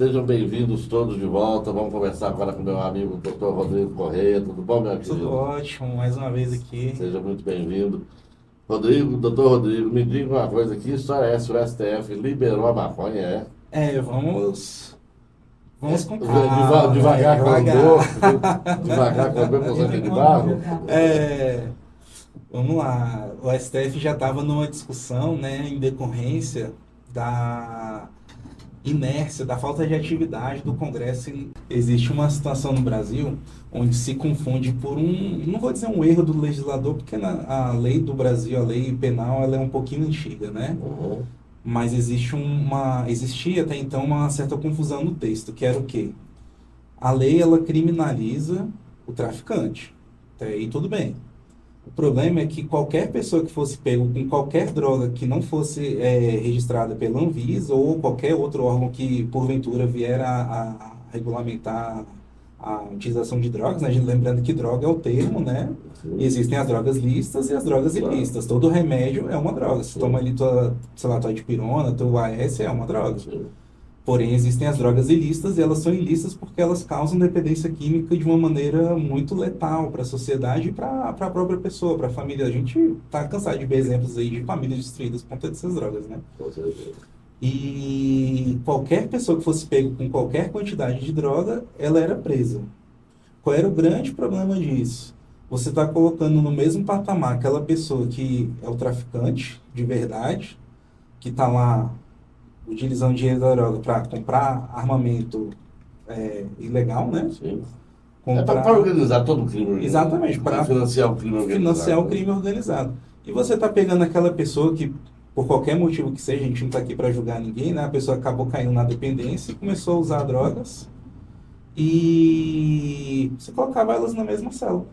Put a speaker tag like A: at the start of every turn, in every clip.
A: Sejam bem-vindos todos de volta. Vamos conversar agora com meu amigo Dr. Rodrigo Correia. Tudo bom, meu
B: Tudo
A: querido?
B: ótimo, mais uma vez aqui.
A: Seja muito bem-vindo. Rodrigo, doutor Rodrigo, me diga uma coisa aqui, história é essa, o STF liberou a maconha, é?
B: Vamos com calma,
A: Devagar com a dor,
B: devagar.
A: devagar com a dor, com sangue de barro.
B: É, Vamos lá, o STF já estava numa discussão, né, em decorrência da inércia, da falta de atividade do Congresso. Existe uma situação no Brasil onde se confunde por não vou dizer um erro do legislador, porque a lei do Brasil, a lei penal, ela é um pouquinho antiga, né?
A: Uhum.
B: Mas existia até então uma certa confusão no texto, que era o quê? A lei, ela criminaliza o traficante. Até aí tudo bem. O problema é que qualquer pessoa que fosse pego com qualquer droga que não fosse registrada pela Anvisa ou qualquer outro órgão que porventura vier a regulamentar a utilização de drogas, né? Lembrando que droga é o termo, né?
A: Sim,
B: Existem as drogas lícitas e as drogas
A: claro.
B: ilícitas. Todo remédio é uma droga. Se
A: Sim.
B: toma ali tua, sei lá, tua dipirona, teu AS, é uma droga.
A: Sim.
B: Porém, existem as drogas ilícitas e elas são ilícitas porque elas causam dependência química de uma maneira muito letal para a sociedade e para a própria pessoa, para a família. A gente está cansado de ver exemplos aí de famílias destruídas por conta dessas drogas, né?
A: Com certeza.
B: E qualquer pessoa que fosse pego com qualquer quantidade de droga, ela era presa. Qual era o grande problema disso? Você está colocando no mesmo patamar aquela pessoa que é o traficante de verdade, que está lá utilizando dinheiro da droga para comprar armamento ilegal, né?
A: Sim. É
B: Comprar,
A: para organizar todo o crime.
B: exatamente, para
A: Financiar o crime organizado.
B: financiar o crime organizado. E você está pegando aquela pessoa que, por qualquer motivo que seja, a gente não está aqui para julgar ninguém, né? A pessoa acabou caindo na dependência e começou a usar drogas e você colocava elas na mesma cela.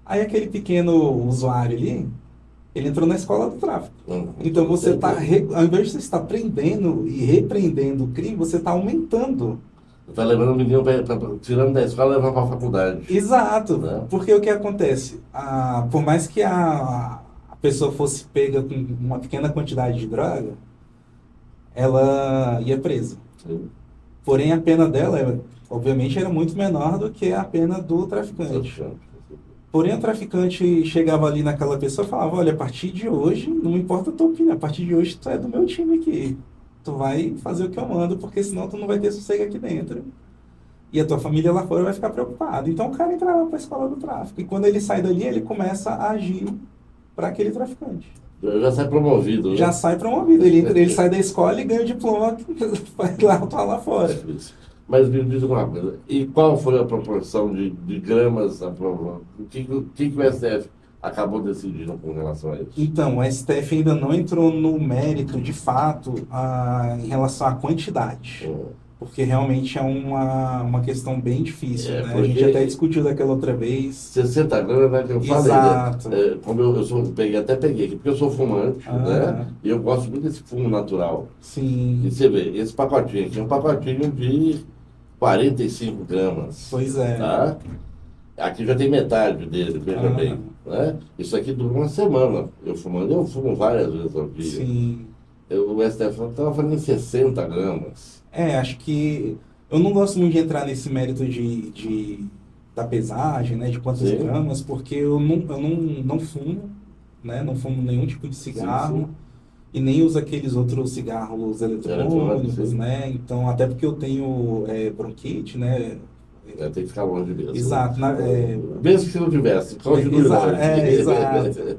B: Aí aquele pequeno usuário ali, ele entrou na escola do tráfico. Então você está, ao invés de você estar prendendo e repreendendo o crime, você está aumentando.
A: Está levando o menino, tirando da escola e levando para a faculdade.
B: Exato.
A: Né?
B: Porque o que acontece? Por mais que a pessoa fosse pega com uma pequena quantidade de droga, ela ia presa.
A: Sim.
B: Porém, a pena dela, obviamente, era muito menor do que a pena do traficante. Porém, o traficante chegava ali naquela pessoa e falava, olha, a partir de hoje, não me importa a tua opinião, a partir de hoje tu é do meu time aqui. Tu vai fazer o que eu mando, porque senão tu não vai ter sossego aqui dentro. E a tua família lá fora vai ficar preocupada. Então o cara entrava para a escola do tráfico. E quando ele sai dali, ele começa a agir para aquele traficante.
A: Já sai promovido, né?
B: Já sai promovido. Ele sai da escola e ganha o diploma, vai lá atuar lá fora.
A: Mas me diz uma coisa, e qual foi a proporção de gramas aprovado? O que o STF acabou decidindo com relação a isso?
B: Então, o STF ainda não entrou no mérito, de fato, em relação à quantidade. Porque realmente é uma questão bem difícil, né? A gente até discutiu daquela outra vez.
A: 60 gramas, né, que eu falei,
B: exato.
A: Né? Como peguei aqui, porque eu sou fumante, né? E eu gosto muito desse fumo natural.
B: Sim.
A: E você vê, esse pacotinho aqui é um pacotinho de 45 gramas.
B: Pois é.
A: Tá? Aqui já tem metade dele, veja bem. Né? Isso aqui dura uma semana. Eu fumo várias vezes ao dia.
B: Sim.
A: O STF estava falando em 60 gramas.
B: Acho que eu não gosto muito de entrar nesse mérito da pesagem, né, de quantas
A: Sim.
B: gramas, porque eu não fumo, né, não fumo nenhum tipo de cigarro.
A: Sim.
B: E nem uso aqueles outros cigarros eletrônicos, né? Então, até porque eu tenho bronquite, né?
A: Tem que ficar longe mesmo.
B: Exato.
A: Mesmo que se não tivesse, continue longe.
B: Exato.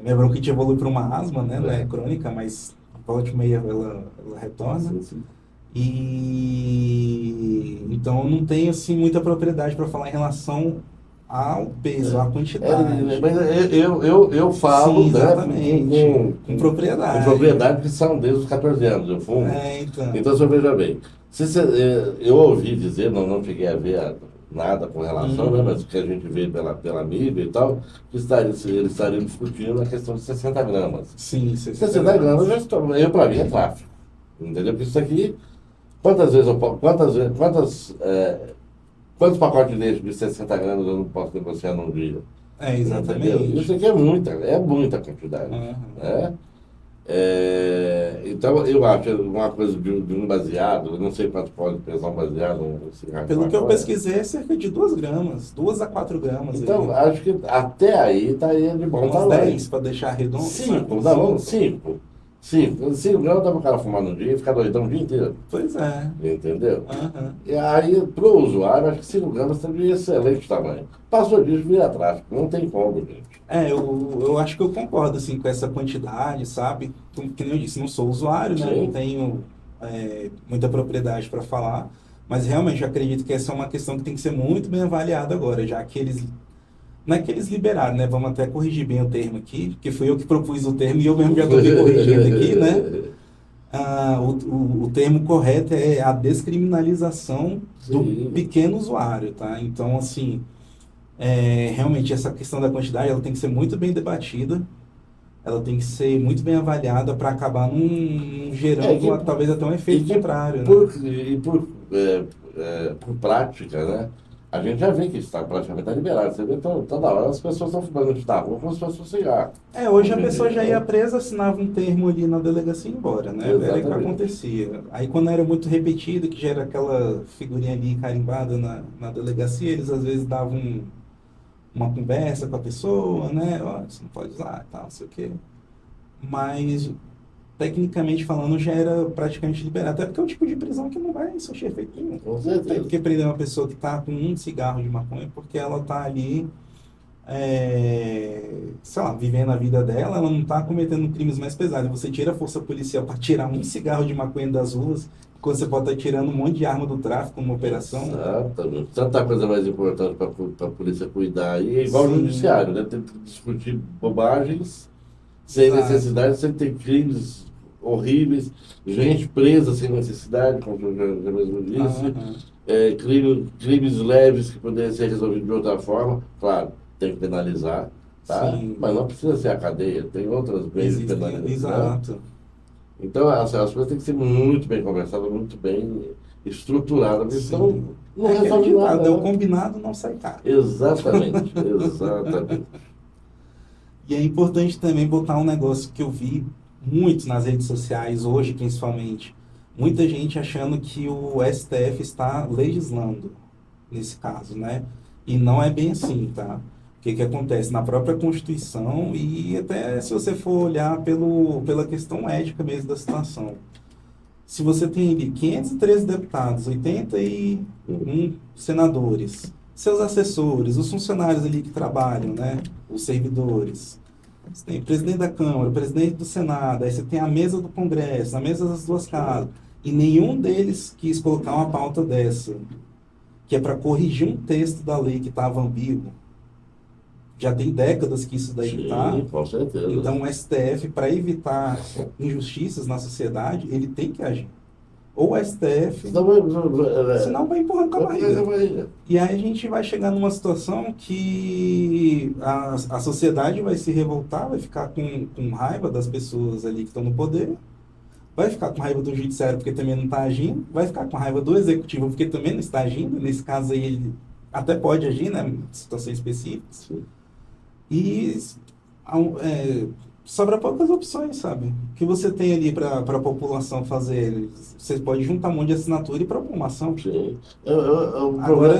B: Minha bronquite evolui para uma asma, né? Não é crônica, mas volta e meia ela retorna.
A: Sim.
B: E então eu não tenho assim muita propriedade para falar em relação ao peso, à quantidade.
A: Mas eu falo,
B: sim, exatamente,
A: né,
B: com propriedade.
A: Com propriedade, que são desde os 14 anos, eu fumo. Então, você veja bem. Eu ouvi dizer, não cheguei a ver nada com relação, né, mas o que a gente vê pela mídia e tal, que eles estariam discutindo a questão de 60 gramas.
B: Sim,
A: 60 gramas, para mim, é tráfico. Entendeu? Porque isso aqui, quantos pacotes de leite de 60 gramas eu não posso negociar num dia?
B: Exatamente.
A: Entendeu? Isso aqui é muita quantidade. Né? Então, eu acho uma coisa de um baseado, eu não sei quanto pode pesar um baseado, um cigarro de
B: Pelo que eu
A: maconha.
B: pesquisei, é cerca de 2 gramas, 2 a 4 gramas.
A: Então,
B: Aí.
A: acho que até aí estaria de bom
B: Uns
A: tamanho.
B: 10 para deixar redondo.
A: 5, dá bom? 5. 5 gramas dá para o cara fumar no dia e ficar doidão o dia inteiro.
B: Pois é.
A: Entendeu?
B: Uhum.
A: E aí, para o usuário, acho que 5 gramas está de excelente tamanho. Passou disso, vira tráfico. Não tem como, gente.
B: Eu acho que eu concordo assim, com essa quantidade, sabe? Que nem eu disse, não sou usuário, né?
A: Sim.
B: Não tenho muita propriedade para falar, mas realmente eu acredito que essa é uma questão que tem que ser muito bem avaliada agora, já que eles. Não é que eles liberaram, né? Vamos até corrigir bem o termo aqui, porque fui eu que propus o termo e eu mesmo já estou me corrigindo aqui, né? O termo correto é a descriminalização do
A: Sim.
B: pequeno usuário, tá? Então, assim, realmente essa questão da quantidade, ela tem que ser muito bem debatida, ela tem que ser muito bem avaliada para acabar gerando talvez até um efeito contrário, né?
A: Por prática, né? A gente já vê que está praticamente liberado. Você vê toda hora as pessoas estão fumando de rua como se fosse um cigarro.
B: Hoje a pessoa já ia presa, assinava um termo ali na delegacia e ia embora, né? Era o que acontecia. Aí quando era muito repetido, que já era aquela figurinha ali carimbada na delegacia, eles às vezes davam uma conversa com a pessoa, né? Ó, você não pode usar, tal, não sei o quê. Mas, tecnicamente falando, já era praticamente liberado. Até porque é um tipo de prisão que não vai surtir efeito nenhum.
A: Com certeza.
B: Tem que prender uma pessoa que está com um cigarro de maconha porque ela está ali, sei lá, vivendo a vida dela, ela não está cometendo crimes mais pesados. Você tira a força policial para tirar um cigarro de maconha das ruas, quando você pode estar tirando um monte de arma do tráfico numa operação.
A: Exatamente. Tanta coisa mais importante para a polícia cuidar aí. É igual o judiciário, né? Tem que discutir bobagens sem necessidade, sem ter crimes horríveis, gente presa sem necessidade, como eu já mesmo disse, crimes leves que poderiam ser resolvidos de outra forma. Claro, tem que penalizar, tá?
B: Sim.
A: Mas não precisa ser a cadeia, tem outras meios de penalizar.
B: Exato.
A: Então, as coisas têm que ser muito bem conversadas, muito bem estruturadas. Então, não resolve nada.
B: O combinado não sai caro.
A: Exatamente, exatamente.
B: E é importante também botar um negócio que eu vi muito nas redes sociais, hoje principalmente. Muita gente achando que o STF está legislando nesse caso, né? E não é bem assim, tá? O que acontece? Na própria Constituição, e até se você for olhar pela questão ética mesmo da situação. Se você tem ali 513 deputados, 81 senadores, seus assessores, os funcionários ali que trabalham, né? Os servidores. Você tem o presidente da Câmara, o presidente do Senado, aí você tem a mesa do Congresso, a mesa das duas casas. E nenhum deles quis colocar uma pauta dessa, que é para corrigir um texto da lei que estava ambíguo. Já tem décadas que isso daí está.
A: Com certeza.
B: Então, o STF, para evitar injustiças na sociedade, ele tem que agir. Ou o STF, senão vai empurrando com a barriga. E aí a gente vai chegar numa situação que a sociedade vai se revoltar, vai ficar com raiva das pessoas ali que estão no poder, vai ficar com raiva do judiciário porque também não está agindo, vai ficar com raiva do executivo porque também não está agindo. Nesse caso aí ele até pode agir, né, em situações específicas.
A: Sim.
B: E sobra poucas opções, sabe? O que você tem ali para a população fazer? Você pode juntar um monte de assinatura e propor uma ação.
A: Sim.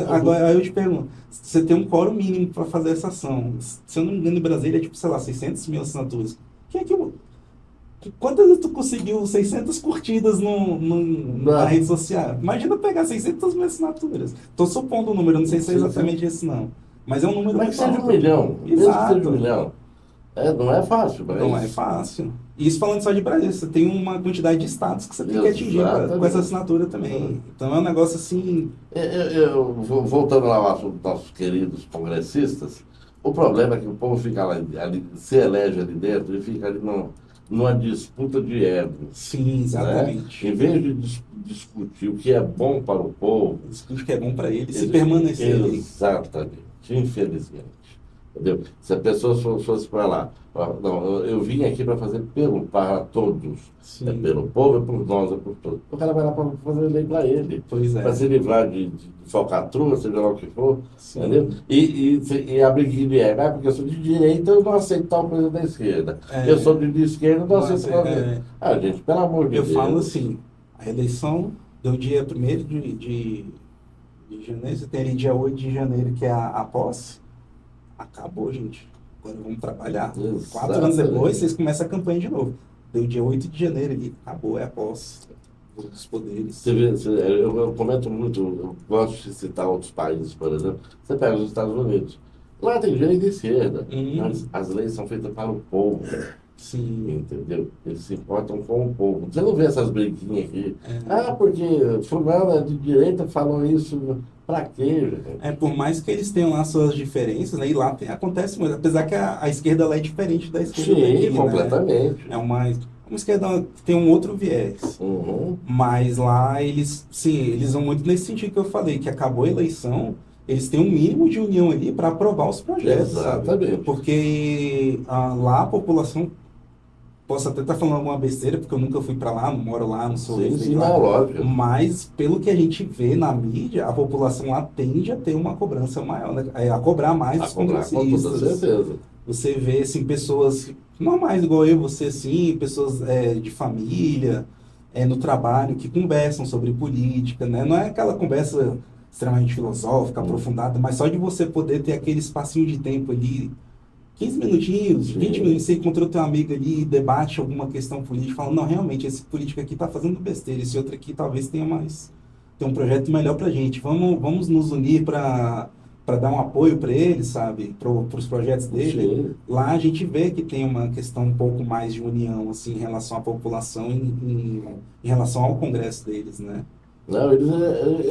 B: Agora eu te pergunto, você tem um quórum mínimo para fazer essa ação. Se eu não me engano, em Brasília é tipo, sei lá, 600 mil assinaturas. Quantas vezes tu conseguiu 600 curtidas na rede social? Imagina pegar 600 mil assinaturas. Estou supondo o número, não sei se é exatamente esse não. Mas é um número...
A: Mas que seja 1 milhão.
B: Exato.
A: Que seja 1 milhão. Não é fácil, mas...
B: Não é fácil. E isso falando só de Brasília, você tem uma quantidade de estados que você tem que atingir com essa assinatura também. Então é um negócio assim...
A: Voltando lá ao assunto dos nossos queridos congressistas, o problema é que o povo fica ali, se elege ali dentro e fica ali numa disputa de ego.
B: Sim, exatamente.
A: Né? Em vez de discutir o que é bom para o povo...
B: Discutir o que é bom para ele, se permanecer ali.
A: Exatamente. Infelizmente. Entendeu? Se a pessoa fosse para lá, não, eu vim aqui para fazer para todos.
B: Sim.
A: É pelo povo, é por nós, é por todos. O cara vai lá para fazer lei para ele.
B: Pois é.
A: Para se livrar de falcatrua, seja lá o que for.
B: Sim.
A: Entendeu? E a briguinha é, porque eu sou de direita, eu não aceito tal coisa da esquerda. Eu sou de esquerda, eu não aceito tal coisa. Ah, gente, pelo amor de Deus.
B: Eu falo assim, a eleição do dia 1º de janeiro, você tem ali dia 8 de janeiro, que é a posse. Acabou, gente. Agora vamos trabalhar.
A: Exatamente.
B: 4 anos depois, vocês começam a campanha de novo. Deu dia 8 de janeiro ali. Acabou, é a posse dos poderes.
A: Você vê, eu comento muito, eu gosto de citar outros países, por exemplo. Você pega os Estados Unidos. Lá tem direita e esquerda. Mas as leis são feitas para o povo.
B: Sim.
A: Entendeu? Eles se importam com o povo. Você não vê essas briguinhas aqui. Ah, porque fulano de direita falou isso. Pra quê, gente?
B: Por mais que eles tenham lá suas diferenças, né? E lá acontece muito. Apesar que a esquerda lá é diferente da esquerda daqui,
A: Sim, completamente.
B: Né? É uma esquerda que tem um outro viés. Mas lá eles, sim, eles vão muito nesse sentido que eu falei, que acabou a eleição, eles têm um mínimo de união ali para aprovar os projetos.
A: Exatamente.
B: Sabe? Porque lá a população, posso até estar falando alguma besteira, porque eu nunca fui para lá, não moro lá, não sou
A: lá, lógico.
B: Mas, pelo que a gente vê na mídia, a população lá tende a ter uma cobrança maior, né? A cobrar mais os congressistas.
A: Com certeza.
B: Você vê, assim, pessoas normais, igual eu, você, assim, pessoas de família, no trabalho, que conversam sobre política, né? Não é aquela conversa extremamente filosófica, aprofundada, mas só de você poder ter aquele espacinho de tempo ali, 15 minutinhos, 20 minutos, você encontrou teu amigo ali, debate alguma questão política, fala, não, realmente, esse político aqui está fazendo besteira, esse outro aqui talvez tenha um projeto melhor para a gente. Vamos nos unir para dar um apoio para ele, sabe, para os projetos dele.
A: Sim.
B: Lá a gente vê que tem uma questão um pouco mais de união, assim, em relação à população, em relação ao congresso deles, né?
A: Não, eles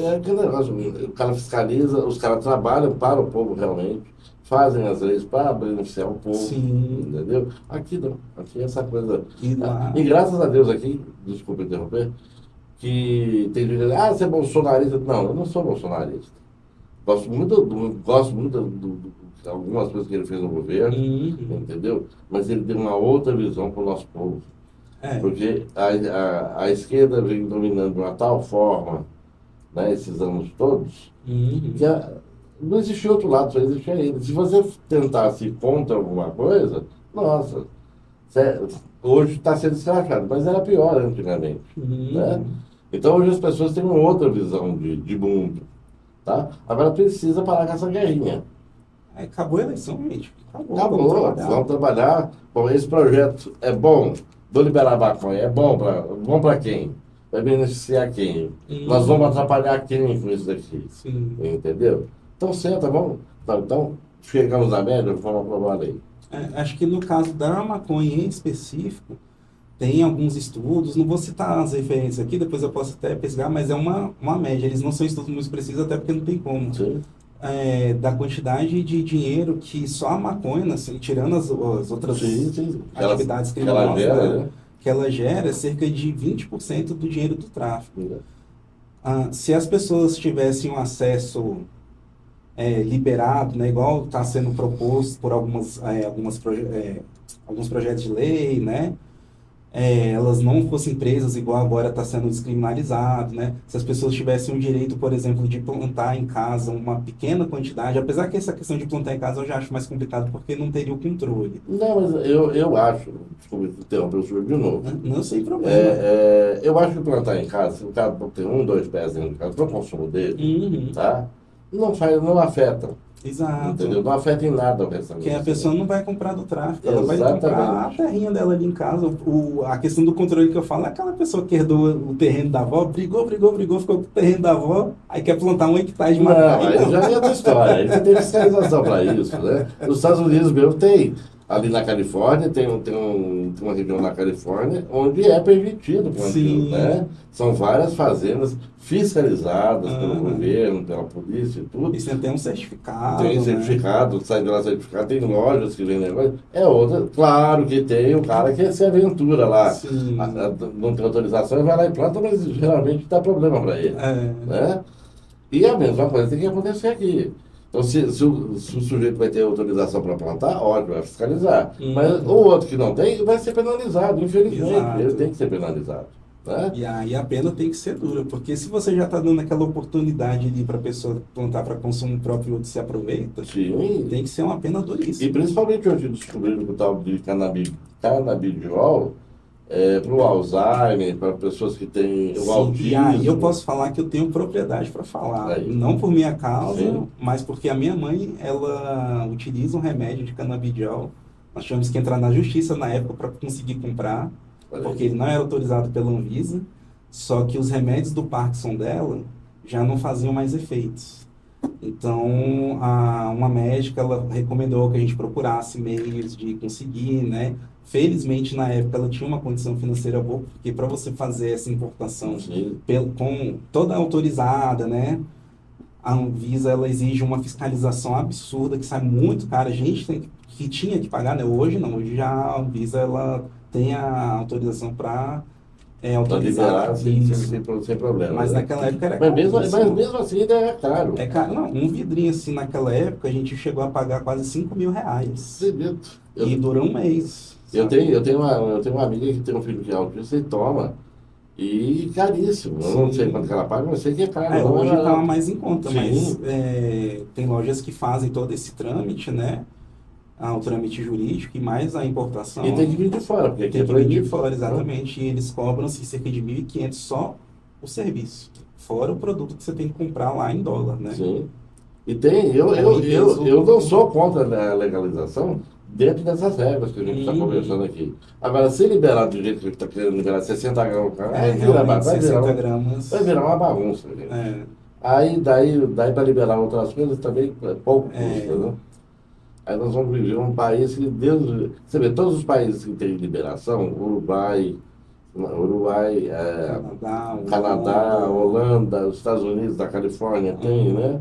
A: é aquele negócio, o cara fiscaliza, os caras trabalham para o povo realmente, fazem as leis para beneficiar o povo.
B: Sim.
A: Entendeu? Aqui não, aqui é essa coisa.
B: E
A: graças a Deus aqui, desculpa interromper, que tem gente que diz, você é bolsonarista. Não, eu não sou bolsonarista. Gosto muito de algumas coisas que ele fez no governo, entendeu? Mas ele tem uma outra visão para o nosso povo. Porque a esquerda vem dominando de uma tal forma, né, esses anos todos, que não existia outro lado, só existia ele. Se você tentasse ir contra alguma coisa, nossa, hoje está sendo escrachado, mas era pior antigamente. Né? Então hoje as pessoas têm uma outra visão de mundo. Tá? Agora precisa parar com essa guerrinha.
B: Acabou a eleição, gente.
A: Acabou, vamos trabalhar. Bom, esse projeto é bom. Vou liberar a maconha. É bom para quem? Vai beneficiar quem? Nós vamos atrapalhar quem com isso daqui?
B: Sim.
A: Entendeu? Então, senta, vamos. Então, chegamos na média, vamos aprovar a lei.
B: Acho que no caso da maconha em específico, tem alguns estudos, não vou citar as referências aqui, depois eu posso até pesquisar, mas é uma média. Eles não são estudos muito precisos, até porque não tem como.
A: Sim.
B: Da quantidade de dinheiro que só a maconha, assim, tirando as outras atividades criminosas, que ela gera cerca de 20% do dinheiro do tráfico. Se as pessoas tivessem um acesso liberado, né, igual está sendo proposto por alguns projetos de lei, né, elas não fossem presas igual agora está sendo descriminalizado, né? Se as pessoas tivessem o direito, por exemplo, de plantar em casa uma pequena quantidade, apesar que essa questão de plantar em casa eu já acho mais complicado porque não teria o controle.
A: Não, mas eu acho, desculpa interromper o senhor de novo.
B: Não sem problema.
A: Eu acho que plantar em casa, se o cara tem 1, 2 pés dentro de casa, para o consumo dele, tá? Não afeta.
B: Exato.
A: Entendeu? Não afeta em nada o restante.
B: Porque a pessoa não vai comprar do tráfico, ela vai comprar a terrinha dela ali em casa. A questão do controle que eu falo é aquela pessoa que herdou o terreno da avó, brigou, ficou com o terreno da avó, aí quer plantar 1 hectare de maconha.
A: Não, aí já é outra história. Aí você tem fiscalização para isso, né? Nos Estados Unidos mesmo tem. Ali na Califórnia, tem uma região na Califórnia onde é permitido o plantio, né? São várias fazendas fiscalizadas pelo governo, pela polícia e tudo.
B: E você tem um certificado.
A: Tem certificado, sai de lá certificado, tem lojas que vendem negócio. É outra, claro que tem o cara que se aventura lá. Não tem autorização, ele vai lá e planta, mas geralmente dá problema para ele. Né? E a mesma coisa tem que acontecer aqui. Então, se o sujeito vai ter autorização para plantar, ótimo, vai fiscalizar. Mas o outro que não tem, vai ser penalizado, infelizmente.
B: Exato.
A: Ele tem que ser penalizado. Né?
B: E aí a pena tem que ser dura, porque se você já está dando aquela oportunidade ali para a pessoa plantar para consumo próprio e o outro se aproveita,
A: Sim.
B: tem que ser uma pena duríssima.
A: E principalmente hoje descobriram que o tal de canabidiol para o Alzheimer, para pessoas que têm o autismo.
B: E aí eu posso falar que eu tenho propriedade para falar.
A: Aí.
B: Não por minha causa,
A: Sim.
B: mas porque a minha mãe, ela utiliza um remédio de canabidiol. Nós tivemos que entrar na justiça na época para conseguir comprar, porque ele não era autorizado pela Anvisa, só que os remédios do Parkinson dela já não faziam mais efeitos. Então, uma médica, ela recomendou que a gente procurasse meios de conseguir, né? Felizmente, na época, ela tinha uma condição financeira boa, porque para você fazer essa importação com toda autorizada, né? A Anvisa, ela exige uma fiscalização absurda, que sai muito caro. A gente que tinha que pagar, né? Hoje não, hoje já a Anvisa, ela tem a autorização para autorizar
A: sem problema.
B: Mas naquela época era
A: caro.
B: Mas
A: mesmo assim ainda é caro.
B: É caro. Não, um vidrinho assim, naquela época, a gente chegou a pagar quase 5 mil reais. E dura um mês.
A: Eu tenho uma amiga que tem um filho que é autista e toma. E caríssimo. Eu não sei quanto que ela paga, mas sei que é caro.
B: Hoje está mais em conta,
A: Sim.
B: mas tem lojas que fazem todo esse trâmite, né? O trâmite jurídico e mais a importação.
A: E tem que vir de fora, porque aqui
B: tem que vir de fora, exatamente. E eles cobram-se cerca de 1.500 só o serviço. Fora o produto que você tem que comprar lá em dólar, né?
A: Sim. E eu não sou contra a legalização dentro dessas regras que a gente está conversando aqui. Agora, se liberar do jeito que a gente está querendo liberar 60 gramas, vai virar uma bagunça. Gente. Aí, daí para liberar outras coisas também pouco custa, né? Aí nós vamos viver um país que, você vê, todos os países que têm liberação, Uruguai, Canadá, Holanda, os Estados Unidos, da Califórnia tem, né?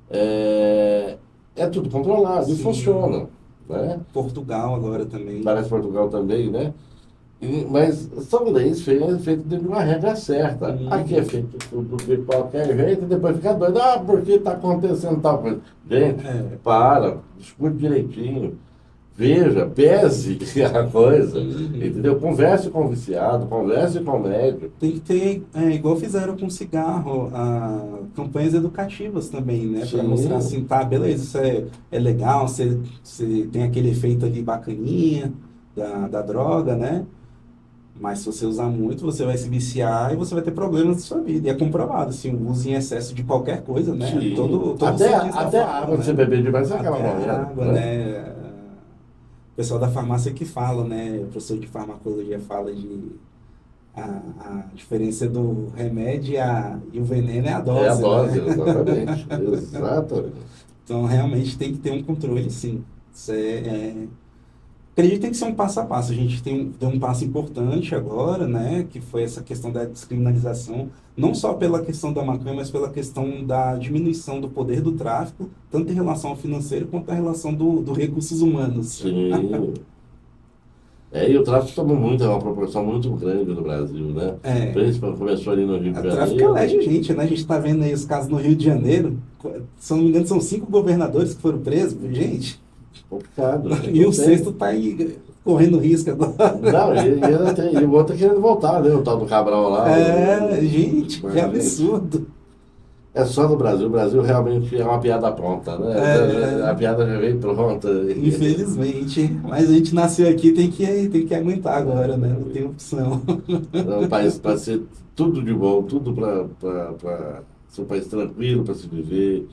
A: É tudo controlado e funciona. Né?
B: Portugal agora também.
A: Parece Portugal também, né? Mas são leis feitas dentro de uma regra certa. Aqui é feito tudo de qualquer jeito e depois fica doido. Porque está acontecendo tal coisa. Gente, discute direitinho. Veja, pese a coisa, entendeu? Converse com o viciado, converse com o médico.
B: Tem que ter, igual fizeram com cigarro, campanhas educativas também, né? Para mostrar assim, tá, beleza, isso é legal, você tem aquele efeito ali bacaninha da droga, né? Mas se você usar muito, você vai se viciar e você vai ter problemas na sua vida. E é comprovado, assim, o uso em excesso de qualquer coisa, né? Todo
A: até a água, você beber demais, você acaba morrendo.
B: Água, né? O pessoal da farmácia que fala, né? O professor de farmacologia fala de a diferença do remédio e o veneno é a dose.
A: É a dose,
B: né?
A: Exatamente. Exatamente.
B: Então, realmente tem que ter um controle, sim. Isso acredito que tem que ser um passo a passo. A gente deu um passo importante agora, né? Que foi essa questão da descriminalização, não só pela questão da maconha, mas pela questão da diminuição do poder do tráfico, tanto em relação ao financeiro quanto em relação do recursos humanos.
A: Sim. E o tráfico tomou uma proporção muito grande no Brasil, né? Principalmente começou ali no Rio de Janeiro.
B: O tráfico elege gente, né? A gente está vendo aí os casos no Rio de Janeiro. Se eu não me engano, são 5 governadores que foram presos, gente.
A: Complicado.
B: E o sexto está aí correndo risco agora.
A: Não, e o outro querendo voltar, né? O tal do Cabral lá.
B: Gente, que absurdo.
A: É só no Brasil. O Brasil realmente é uma piada pronta, né? A piada já veio pronta.
B: Infelizmente. Mas a gente nasceu aqui, tem que aguentar agora, né? Não tem opção.
A: É um país para ser tudo de bom, tudo para ser um país tranquilo para se viver.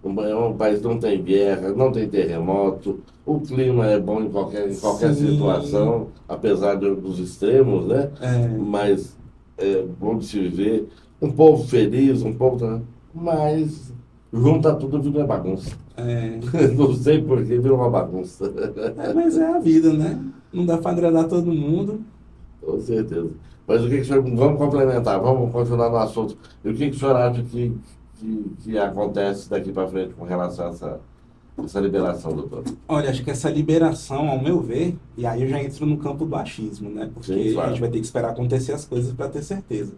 A: É um país que não tem guerra, não tem terremoto, o clima é bom em qualquer situação, apesar dos extremos, né? Mas é bom de se viver. Um povo feliz, mas junta tudo, vira uma bagunça. Não sei por que vira uma bagunça.
B: Mas é a vida, né? Não dá para agradar todo mundo.
A: Com certeza. Mas o que o senhor... Vamos complementar, vamos continuar no assunto. E o que o senhor acha que acontece daqui para frente com relação a essa liberação, doutor?
B: Olha, acho que essa liberação, ao meu ver, e aí eu já entro no campo do achismo, né? Porque a gente vai ter que esperar acontecer as coisas para ter certeza.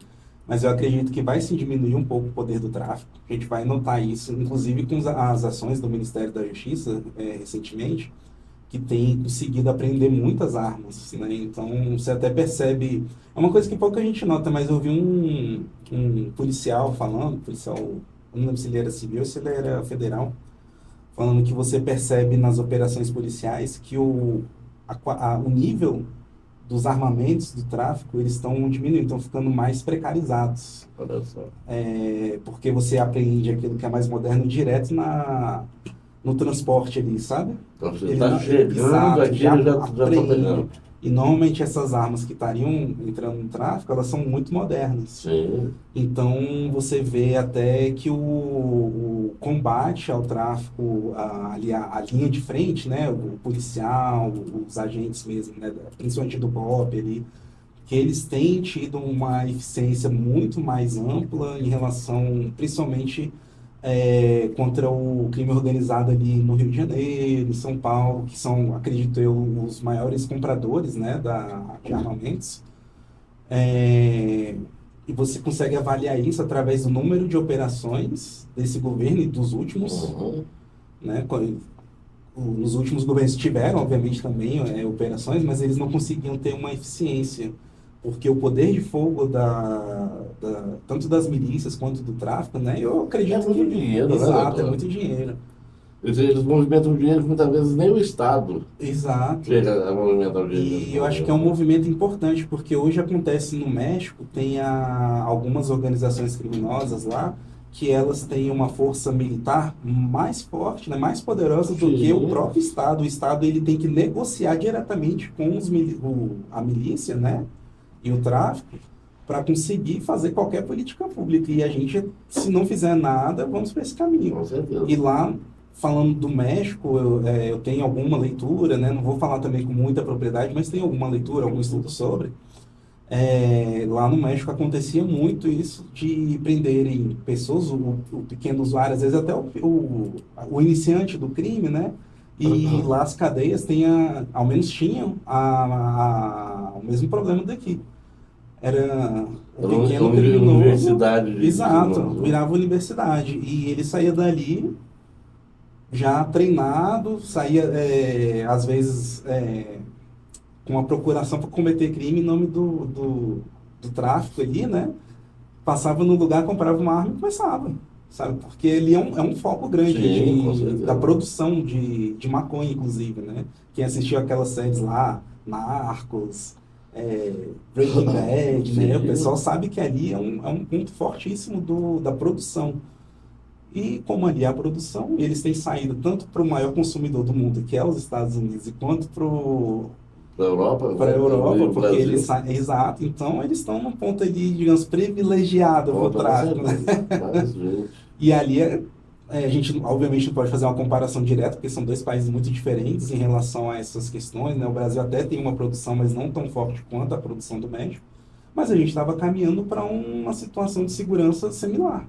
B: mas eu acredito que vai se diminuir um pouco o poder do tráfico. A gente vai notar isso, inclusive com as ações do Ministério da Justiça, recentemente, que tem conseguido apreender muitas armas, né? Então, você até percebe... É uma coisa que pouca gente nota, mas eu vi um policial falando, eu não lembro se ele era civil ou se ele era federal, falando que você percebe nas operações policiais que o nível dos armamentos do tráfico, eles estão diminuindo, estão ficando mais precarizados.
A: Olha só.
B: Porque você aprende aquilo que é mais moderno direto no transporte ali, sabe?
A: Então você está chegando aqui, já está pegando.
B: E normalmente essas armas que estariam entrando no tráfico, elas são muito modernas.
A: Sim.
B: Então você vê até que o combate ao tráfico, a linha de frente, né, o policial, os agentes mesmo, né, principalmente do BOP ali, que eles têm tido uma eficiência muito mais ampla em relação, principalmente contra o crime organizado ali no Rio de Janeiro, em São Paulo, que são, acredito eu, os maiores compradores, né, de armamentos. E você consegue avaliar isso através do número de operações desse governo e dos últimos, né, nos últimos governos tiveram, obviamente, também operações, mas eles não conseguiam ter uma eficiência, porque o poder de fogo tanto das milícias quanto do tráfico, né, eu acredito
A: que... É muito dinheiro,
B: exato,
A: né?
B: É muito dinheiro.
A: Eles movimentam dinheiro que muitas vezes nem o Estado chega a movimentar o dinheiro.
B: E eu acho que é um movimento importante, porque hoje acontece no México, tem algumas organizações criminosas lá, que elas têm uma força militar mais forte, né, mais poderosa do que o próprio Estado. O Estado ele tem que negociar diretamente com a milícia, né, e o tráfico, para conseguir fazer qualquer política pública. E a gente, se não fizer nada, vamos para esse caminho.
A: Com certeza.
B: E lá, falando do México, eu tenho alguma leitura, né, não vou falar também com muita propriedade, mas tenho alguma leitura, algum estudo sobre. Lá no México acontecia muito isso de prenderem pessoas, o pequeno usuário, às vezes até o iniciante do crime, né? E lá as cadeias ao menos tinham o mesmo problema daqui. Era o pequeno criminoso.
A: Universidade.
B: Exato, virava universidade. E ele saía dali já treinado, saía às vezes com uma procuração para cometer crime em nome do tráfico ali, né? Passava no lugar, comprava uma arma e começava, sabe? Porque ele é um foco grande da produção de maconha, inclusive, né? Quem assistiu aquelas séries lá, Narcos, Breaking Bad, né? O pessoal sabe que ali é um ponto fortíssimo da produção. E como ali é a produção, eles têm saído tanto para o maior consumidor do mundo, que é os Estados Unidos, e quanto para a Europa, porque eles exato, então eles estão num ponto ali, digamos, privilegiado para o tráfico, né? E ali a gente obviamente não pode fazer uma comparação direta, porque são dois países muito diferentes em relação a essas questões, né? O Brasil até tem uma produção, mas não tão forte quanto a produção do México, mas a gente estava caminhando para uma situação de segurança similar.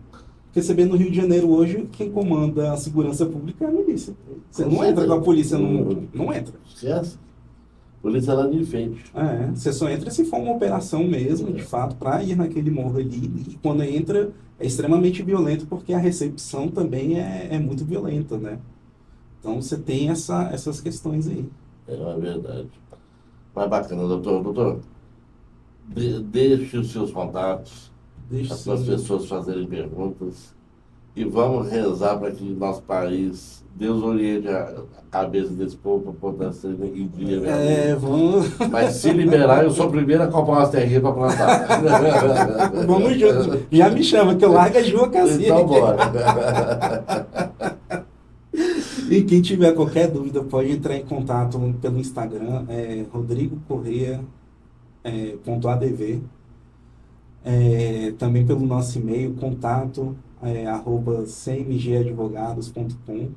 B: Porque você vê no Rio de Janeiro hoje, quem comanda a segurança pública é a milícia. Você não entra com a polícia, não entra.
A: Certo? Polícia lá de enfeite.
B: Você só entra se for uma operação mesmo, de fato, para ir naquele morro ali. E quando entra, é extremamente violento, porque a recepção também é muito violenta, né? Então você tem essas questões aí.
A: É verdade. Mas bacana, doutor. Doutor, deixe os seus contatos. Para as pessoas fazerem perguntas e vamos rezar para que nosso país, Deus oriente a cabeça desse povo para poder ser em dia.
B: Vamos.
A: Mas se liberar, eu sou o primeiro a comprar umas terrinhas para plantar.
B: Vamos juntos. Já me chama, que eu largo a advocacia.
A: Então bora.
B: E quem tiver qualquer dúvida pode entrar em contato pelo Instagram, rodrigocorreia.adv. Também pelo nosso e-mail, contato @cmgadvogados.com,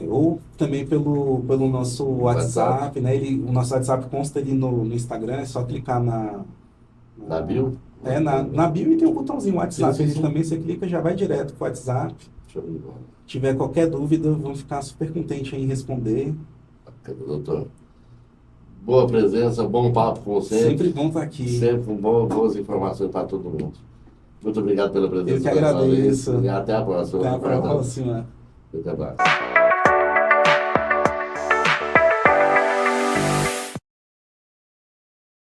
B: ou também pelo nosso WhatsApp, né? O nosso WhatsApp consta ali no Instagram, é só clicar na
A: bio?
B: Na bio, e tem um botãozinho WhatsApp, sim. Também você clica, já vai direto para o WhatsApp. Se tiver qualquer dúvida, vamos ficar super contentes em responder.
A: Doutor, boa presença, bom papo com você.
B: Sempre bom estar aqui.
A: Sempre boas informações para todo mundo. Muito obrigado pela presença.
B: Eu que agradeço.
A: E até a próxima.
B: Até a próxima.
A: Até mais.